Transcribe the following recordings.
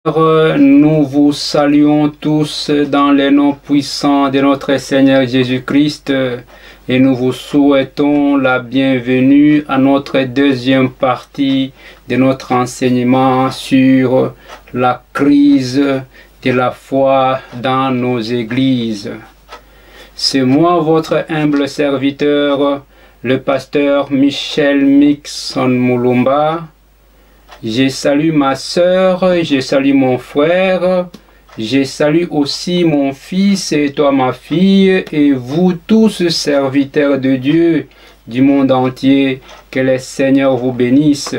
Nous vous saluons tous dans les noms puissants de notre Seigneur Jésus-Christ et nous vous souhaitons la bienvenue à notre deuxième partie de notre enseignement sur la crise de la foi dans nos églises. C'est moi, votre humble serviteur, le pasteur Michel Mixon Moulumba. Je salue ma sœur, je salue mon frère, je salue aussi mon fils et toi ma fille et vous tous serviteurs de Dieu du monde entier, que le Seigneur vous bénisse.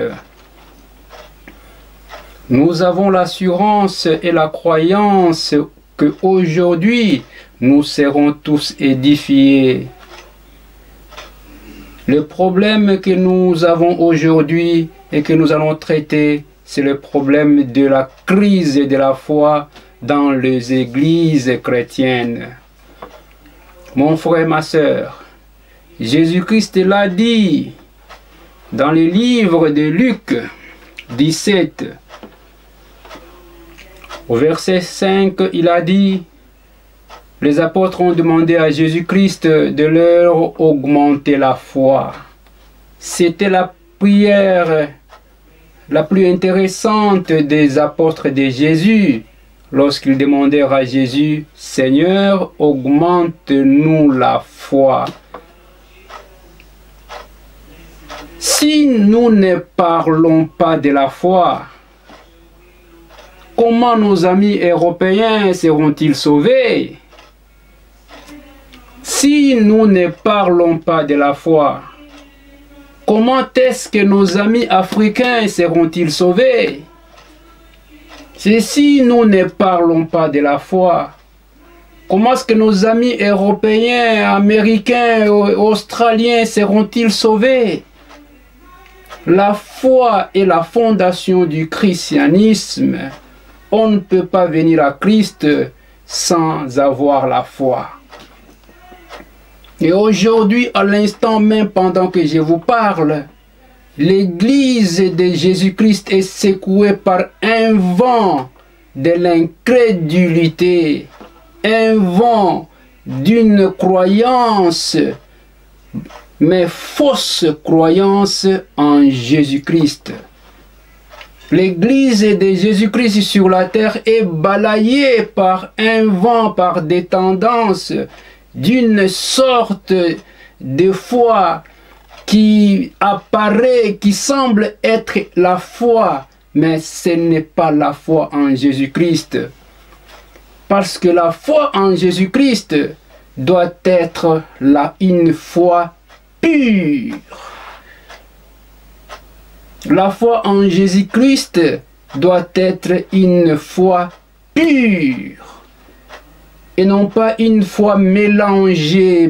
Nous avons l'assurance et la croyance que aujourd'hui nous serons tous édifiés. Le problème que nous avons aujourd'hui et que nous allons traiter, c'est le problème de la crise de la foi dans les églises chrétiennes. Mon frère, ma sœur, Jésus-Christ l'a dit dans le livre de Luc 17, au verset 5, il a dit: les apôtres ont demandé à Jésus-Christ de leur augmenter la foi. C'était la prière la plus intéressante des apôtres de Jésus lorsqu'ils demandèrent à Jésus: Seigneur, augmente-nous la foi. Si nous ne parlons pas de la foi, comment nos amis européens seront-ils sauvés? Si nous ne parlons pas de la foi, comment est-ce que nos amis africains seront-ils sauvés? Si nous ne parlons pas de la foi, comment est-ce que nos amis européens, américains, australiens seront-ils sauvés? La foi est la fondation du christianisme. On ne peut pas venir à Christ sans avoir la foi. Et aujourd'hui, à l'instant même, pendant que je vous parle, l'Église de Jésus-Christ est secouée par un vent de l'incrédulité, un vent d'une croyance, mais fausse croyance en Jésus-Christ. L'Église de Jésus-Christ sur la terre est balayée par un vent, par des tendances, d'une sorte de foi qui apparaît, qui semble être la foi, mais ce n'est pas la foi en Jésus-Christ. Parce que la foi en Jésus-Christ doit être une foi pure. La foi en Jésus-Christ doit être une foi pure. Et non pas une foi mélangée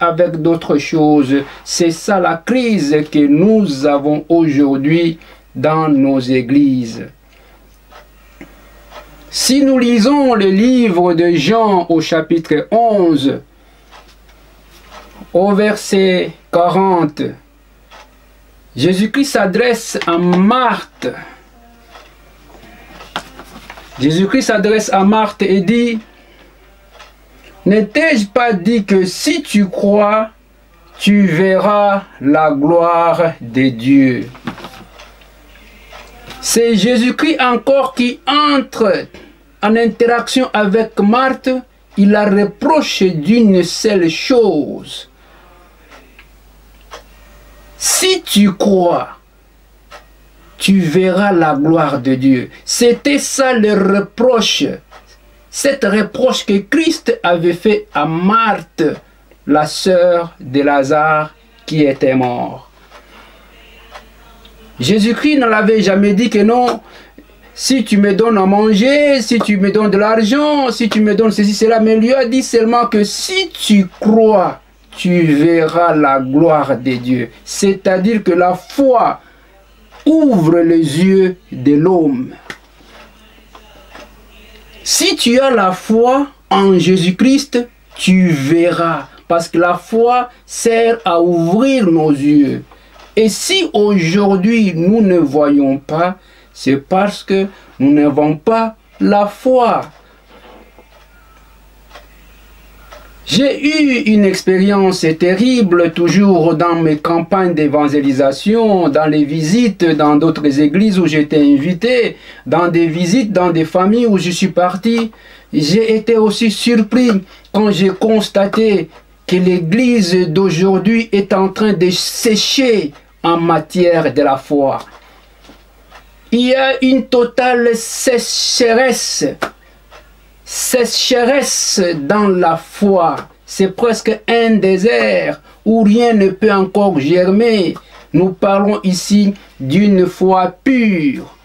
avec d'autres choses. C'est ça la crise que nous avons aujourd'hui dans nos églises. Si nous lisons le livre de Jean au chapitre 11, au verset 40, Jésus-Christ s'adresse à Marthe. Jésus-Christ s'adresse à Marthe et dit: ne t'ai-je pas dit que si tu crois, tu verras la gloire de Dieu? C'est Jésus-Christ encore qui entre en interaction avec Marthe. Il la reproche d'une seule chose: si tu crois, tu verras la gloire de Dieu. C'était ça le reproche. Cette reproche que Christ avait fait à Marthe, la sœur de Lazare qui était mort. Jésus-Christ ne l'avait jamais dit que non, si tu me donnes à manger, si tu me donnes de l'argent, si tu me donnes ceci, cela, mais il lui a dit seulement que si tu crois, tu verras la gloire de Dieu. C'est-à-dire que la foi ouvre les yeux de l'homme. Si tu as la foi en Jésus-Christ, tu verras. Parce que la foi sert à ouvrir nos yeux. Et si aujourd'hui nous ne voyons pas, C'est parce que nous n'avons pas la foi. J'ai eu une expérience terrible toujours dans mes campagnes d'évangélisation, dans les visites dans d'autres églises où j'étais invité, dans des visites dans des familles où je suis parti. J'ai été aussi surpris quand j'ai constaté que l'église d'aujourd'hui est en train de sécher en matière de la foi. Il y a une totale sécheresse dans la foi. C'est presque un désert où rien ne peut encore germer. Nous parlons ici d'une foi pure.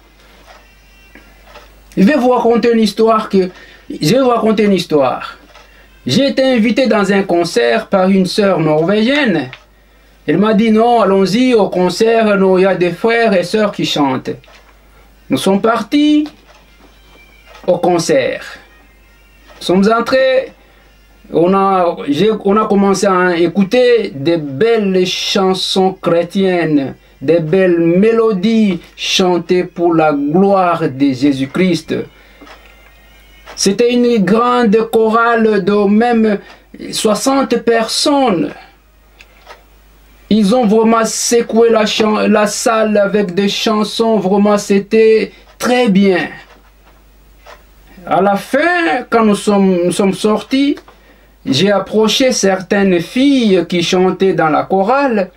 Je vais vous raconter une histoire. J'ai été invité dans un concert par une sœur norvégienne. Elle m'a dit non, allons-y au concert, il y a des frères et sœurs qui chantent. Nous sommes partis au concert. Nous sommes entrés, on a commencé à écouter des belles chansons chrétiennes, des belles mélodies chantées pour la gloire de Jésus-Christ. C'était une grande chorale de même 60 personnes. Ils ont vraiment secoué la salle avec des chansons, vraiment c'était très bien. À la fin, quand nous sommes sortis, j'ai approché certaines filles qui chantaient dans la chorale.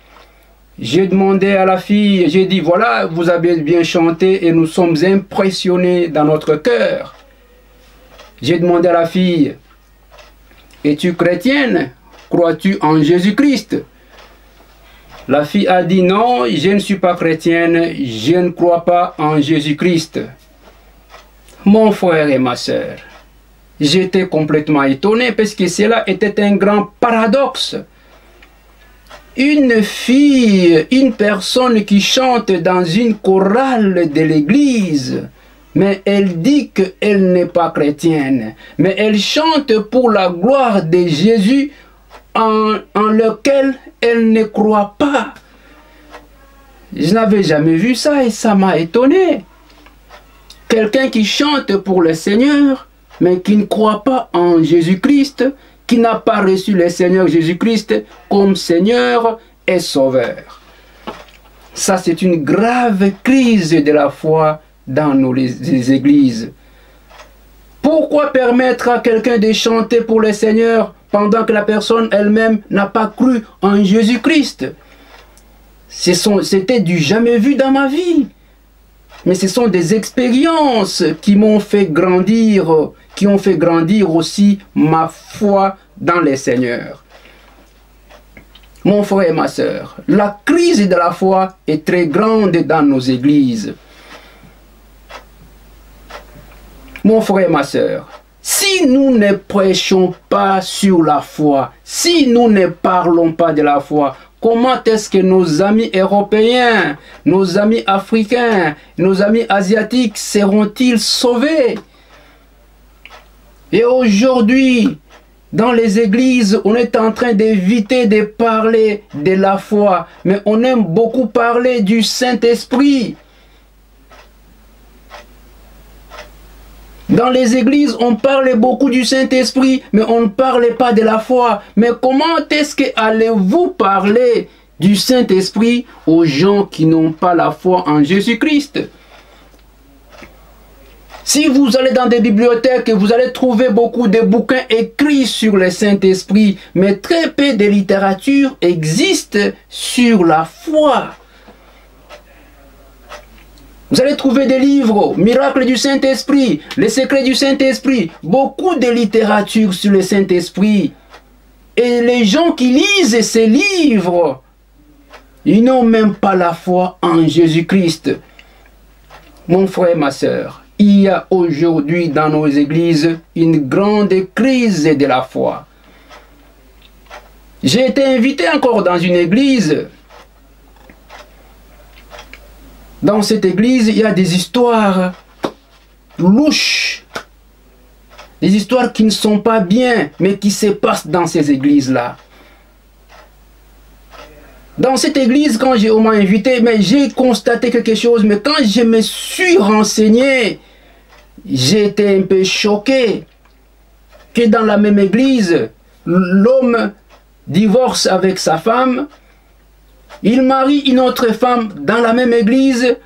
J'ai demandé à la fille, j'ai dit voilà, vous avez bien chanté et nous sommes impressionnés dans notre cœur. J'ai demandé à la fille, es-tu chrétienne? Crois-tu en Jésus-Christ? La fille a dit non, je ne suis pas chrétienne, je ne crois pas en Jésus-Christ. Mon frère et ma sœur, j'étais complètement étonné parce que cela était un grand paradoxe. Une fille, une personne qui chante dans une chorale de l'église, mais elle dit qu'elle n'est pas chrétienne, mais elle chante pour la gloire de Jésus en lequel elle ne croit pas. Je n'avais jamais vu ça et ça m'a étonné. Quelqu'un qui chante pour le Seigneur, mais qui ne croit pas en Jésus-Christ, qui n'a pas reçu le Seigneur Jésus-Christ comme Seigneur et Sauveur. Ça, c'est une grave crise de la foi dans les églises. Pourquoi permettre à quelqu'un de chanter pour le Seigneur pendant que la personne elle-même n'a pas cru en Jésus-Christ? C'était du jamais vu dans ma vie. Mais ce sont des expériences qui m'ont fait grandir, qui ont fait grandir aussi ma foi dans le Seigneur. Mon frère et ma sœur, la crise de la foi est très grande dans nos églises. Mon frère et ma sœur, si nous ne prêchons pas sur la foi, si nous ne parlons pas de la foi, comment est-ce que nos amis européens, nos amis africains, nos amis asiatiques seront-ils sauvés? Et aujourd'hui, dans les églises, on est en train d'éviter de parler de la foi, mais on aime beaucoup parler du Saint-Esprit. Dans les églises, on parle beaucoup du Saint-Esprit, mais on ne parle pas de la foi. Mais comment est-ce que allez-vous parler du Saint-Esprit aux gens qui n'ont pas la foi en Jésus-Christ? Si vous allez dans des bibliothèques, vous allez trouver beaucoup de bouquins écrits sur le Saint-Esprit, mais très peu de littérature existe sur la foi. Vous allez trouver des livres, Miracles du Saint-Esprit, Les secrets du Saint-Esprit, beaucoup de littérature sur le Saint-Esprit. Et les gens qui lisent ces livres, ils n'ont même pas la foi en Jésus-Christ. Mon frère, ma sœur, il y a aujourd'hui dans nos églises une grande crise de la foi. J'ai été invité encore dans une église. Dans cette église, il y a des histoires louches, des histoires qui ne sont pas bien, mais qui se passent dans ces églises-là. Dans cette église, quand on m'a invité, mais j'ai constaté quelque chose, mais quand je me suis renseigné, j'ai été un peu choqué que dans la même église, l'homme divorce avec sa femme, il marie une autre femme dans la même église,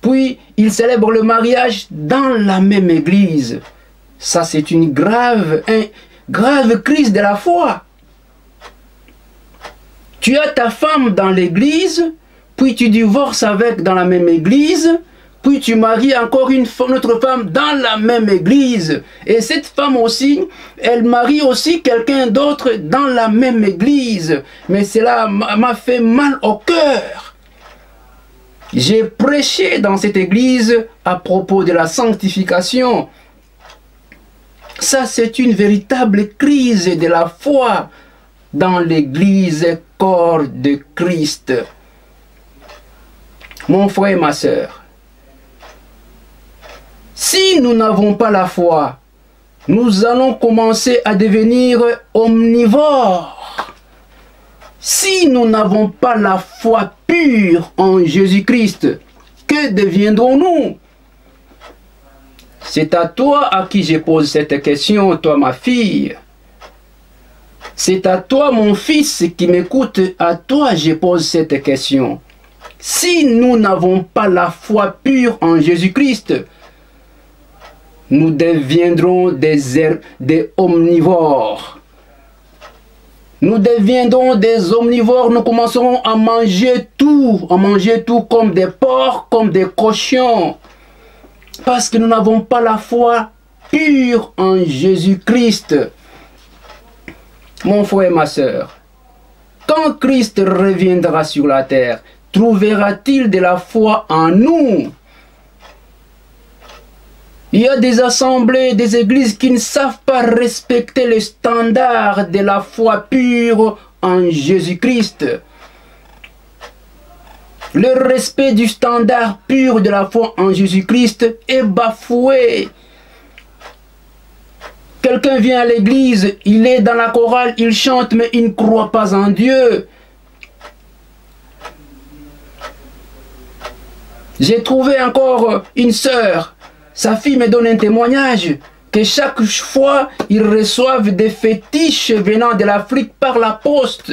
puis il célèbre le mariage dans la même église. Ça, c'est une grave crise de la foi. Tu as ta femme dans l'église, puis tu divorces avec dans la même église, puis tu maries encore une autre femme dans la même église. Et cette femme aussi, elle marie aussi quelqu'un d'autre dans la même église. Mais cela m'a fait mal au cœur. J'ai prêché dans cette église à propos de la sanctification. Ça, c'est une véritable crise de la foi dans l'église corps de Christ. Mon frère et ma sœur, si nous n'avons pas la foi, nous allons commencer à devenir omnivores. Si nous n'avons pas la foi pure en Jésus-Christ, que deviendrons-nous? C'est à toi à qui je pose cette question, toi ma fille. C'est à toi mon fils qui m'écoute, à toi je pose cette question. Si nous n'avons pas la foi pure en Jésus-Christ, nous deviendrons des omnivores. Nous deviendrons des omnivores, nous commencerons à manger tout comme des porcs, comme des cochons. Parce que nous n'avons pas la foi pure en Jésus-Christ. Mon frère et ma sœur, quand Christ reviendra sur la terre, trouvera-t-il de la foi en nous? Il y a des assemblées, des églises qui ne savent pas respecter les standards de la foi pure en Jésus-Christ. Le respect du standard pur de la foi en Jésus-Christ est bafoué. Quelqu'un vient à l'église, il est dans la chorale, il chante, mais il ne croit pas en Dieu. J'ai trouvé encore une sœur. Sa fille me donne un témoignage que chaque fois, ils reçoivent des fétiches venant de l'Afrique par la poste.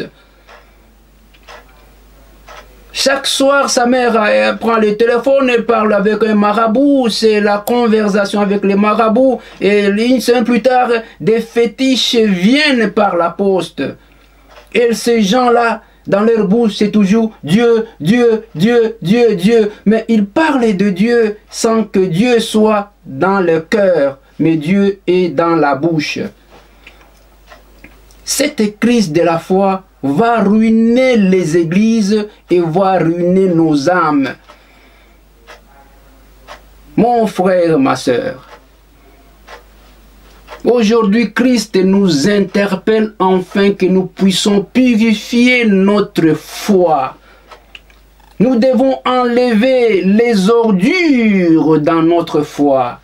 Chaque soir, sa mère prend le téléphone et parle avec un marabout. C'est la conversation avec les marabouts. Et une semaine plus tard, des fétiches viennent par la poste. Et ces gens-là, dans leur bouche, c'est toujours Dieu, Dieu, Dieu, Dieu, Dieu. Mais ils parlent de Dieu sans que Dieu soit dans le cœur. Mais Dieu est dans la bouche. Cette crise de la foi va ruiner les églises et va ruiner nos âmes. Mon frère, ma sœur, aujourd'hui Christ nous interpelle afin que nous puissions purifier notre foi. Nous devons enlever les ordures dans notre foi.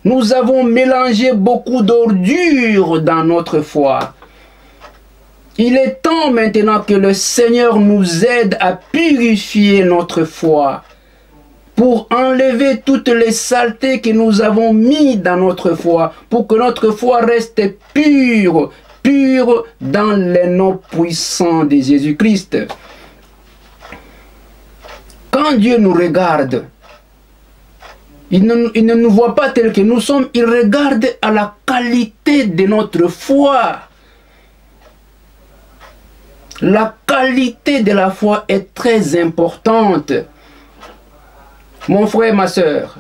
Nous avons mélangé beaucoup d'ordures dans notre foi. Il est temps maintenant que le Seigneur nous aide à purifier notre foi pour enlever toutes les saletés que nous avons mis dans notre foi, pour que notre foi reste pure, pure dans le nom puissant de Jésus-Christ. Quand Dieu nous regarde, il ne nous voit pas tel que nous sommes, il regarde à la qualité de notre foi. La qualité de la foi est très importante. Mon frère, ma sœur,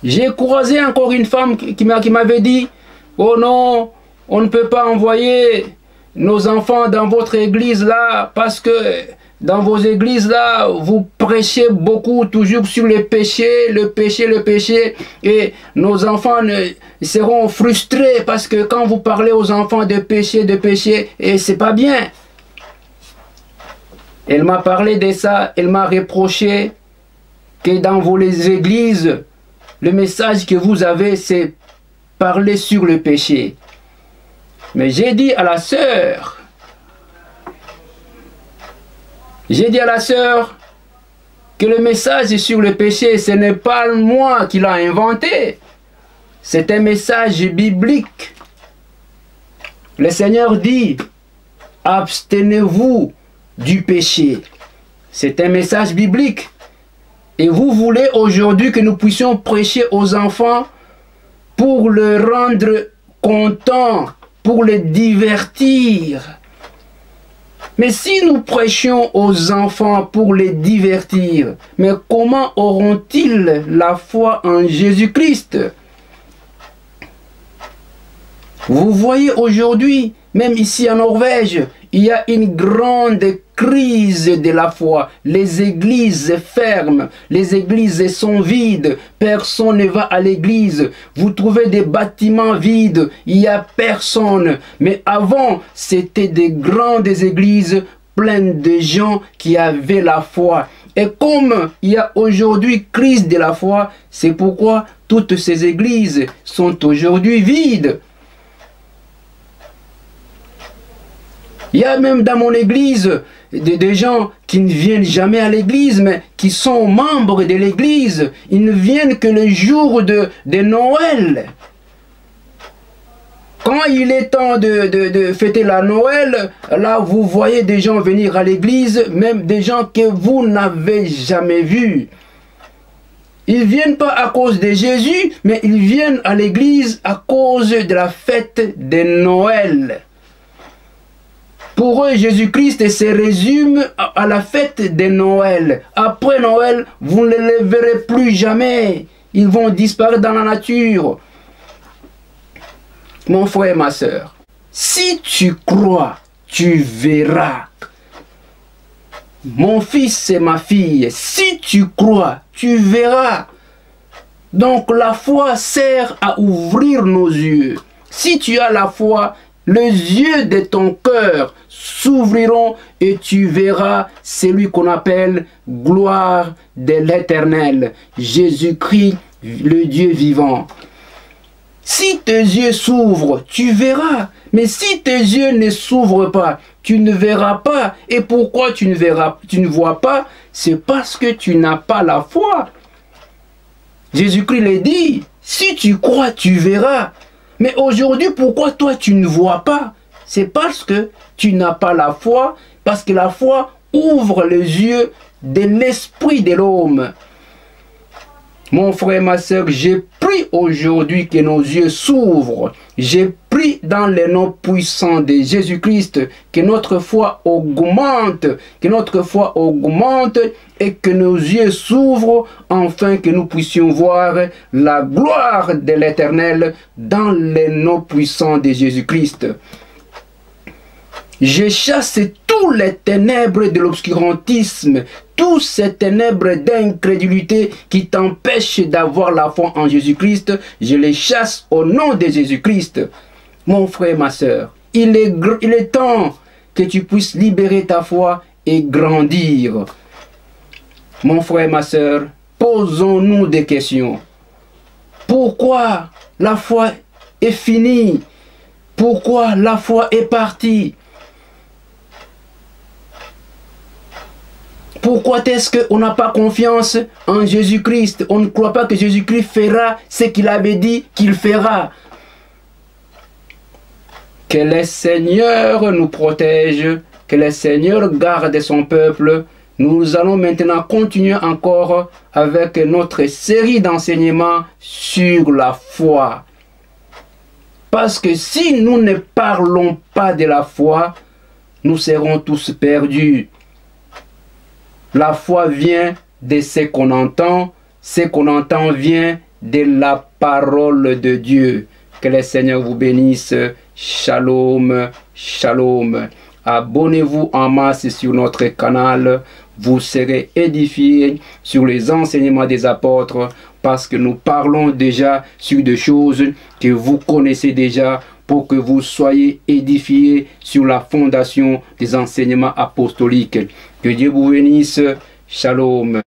j'ai croisé encore une femme qui m'avait dit, oh non, on ne peut pas envoyer nos enfants dans votre église là, parce que dans vos églises là, vous prêchez beaucoup toujours sur le péché, le péché, le péché, et nos enfants seront frustrés parce que quand vous parlez aux enfants de péché, et c'est pas bien. Elle m'a parlé de ça, elle m'a reproché que dans vos églises, le message que vous avez, c'est parler sur le péché. Mais j'ai dit à la sœur, J'ai dit à la sœur que le message sur le péché, ce n'est pas moi qui l'ai inventé. C'est un message biblique. Le Seigneur dit, abstenez-vous du péché. C'est un message biblique. Et vous voulez aujourd'hui que nous puissions prêcher aux enfants pour les rendre contents, pour les divertir. Mais si nous prêchions aux enfants pour les divertir, mais comment auront-ils la foi en Jésus-Christ? Vous voyez aujourd'hui, même ici en Norvège, il y a une grande crise de la foi. Les églises ferment, les églises sont vides, personne ne va à l'église. Vous trouvez des bâtiments vides, il n'y a personne. Mais avant, c'était des grandes églises pleines de gens qui avaient la foi. Et comme il y a aujourd'hui crise de la foi, c'est pourquoi toutes ces églises sont aujourd'hui vides. Il y a même dans mon église des gens qui ne viennent jamais à l'église, mais qui sont membres de l'église. Ils ne viennent que le jour de Noël. Quand il est temps de fêter la Noël, là vous voyez des gens venir à l'église, même des gens que vous n'avez jamais vus. Ils ne viennent pas à cause de Jésus, mais ils viennent à l'église à cause de la fête de Noël. Pour eux, Jésus-Christ se résume à la fête de Noël. Après Noël, vous ne les verrez plus jamais. Ils vont disparaître dans la nature. Mon frère et ma soeur, si tu crois, tu verras. Mon fils et ma fille, si tu crois, tu verras. Donc la foi sert à ouvrir nos yeux. Si tu as la foi, les yeux de ton cœur s'ouvriront et tu verras celui qu'on appelle gloire de l'Éternel, Jésus-Christ, le Dieu vivant. Si tes yeux s'ouvrent, tu verras. Mais si tes yeux ne s'ouvrent pas, tu ne verras pas. Et pourquoi tu ne vois pas? C'est parce que tu n'as pas la foi. Jésus-Christ le dit, si tu crois, tu verras. Mais aujourd'hui, pourquoi toi tu ne vois pas? C'est parce que tu n'as pas la foi, parce que la foi ouvre les yeux de l'esprit de l'homme. Mon frère, ma soeur, j'ai pris aujourd'hui que nos yeux s'ouvrent. J'ai pris dans le nom puissant de Jésus-Christ que notre foi augmente, et que nos yeux s'ouvrent, afin que nous puissions voir la gloire de l'Éternel dans le nom puissant de Jésus-Christ. Je chasse tous les ténèbres de l'obscurantisme, tous ces ténèbres d'incrédulité qui t'empêchent d'avoir la foi en Jésus-Christ. Je les chasse au nom de Jésus-Christ. Mon frère, ma soeur, il est temps que tu puisses libérer ta foi et grandir. Mon frère, ma soeur, posons-nous des questions. Pourquoi la foi est finie? Pourquoi la foi est partie? Pourquoi est-ce qu'on n'a pas confiance en Jésus-Christ? On ne croit pas que Jésus-Christ fera ce qu'il avait dit qu'il fera. Que le Seigneur nous protège, que le Seigneur garde son peuple. Nous allons maintenant continuer encore avec notre série d'enseignements sur la foi. Parce que si nous ne parlons pas de la foi, nous serons tous perdus. La foi vient de ce qu'on entend vient de la parole de Dieu. Que le Seigneur vous bénisse. Shalom, shalom. Abonnez-vous en masse sur notre canal. Vous serez édifiés sur les enseignements des apôtres, parce que nous parlons déjà sur des choses que vous connaissez déjà, pour que vous soyez édifiés sur la fondation des enseignements apostoliques. Que Dieu vous bénisse. Shalom.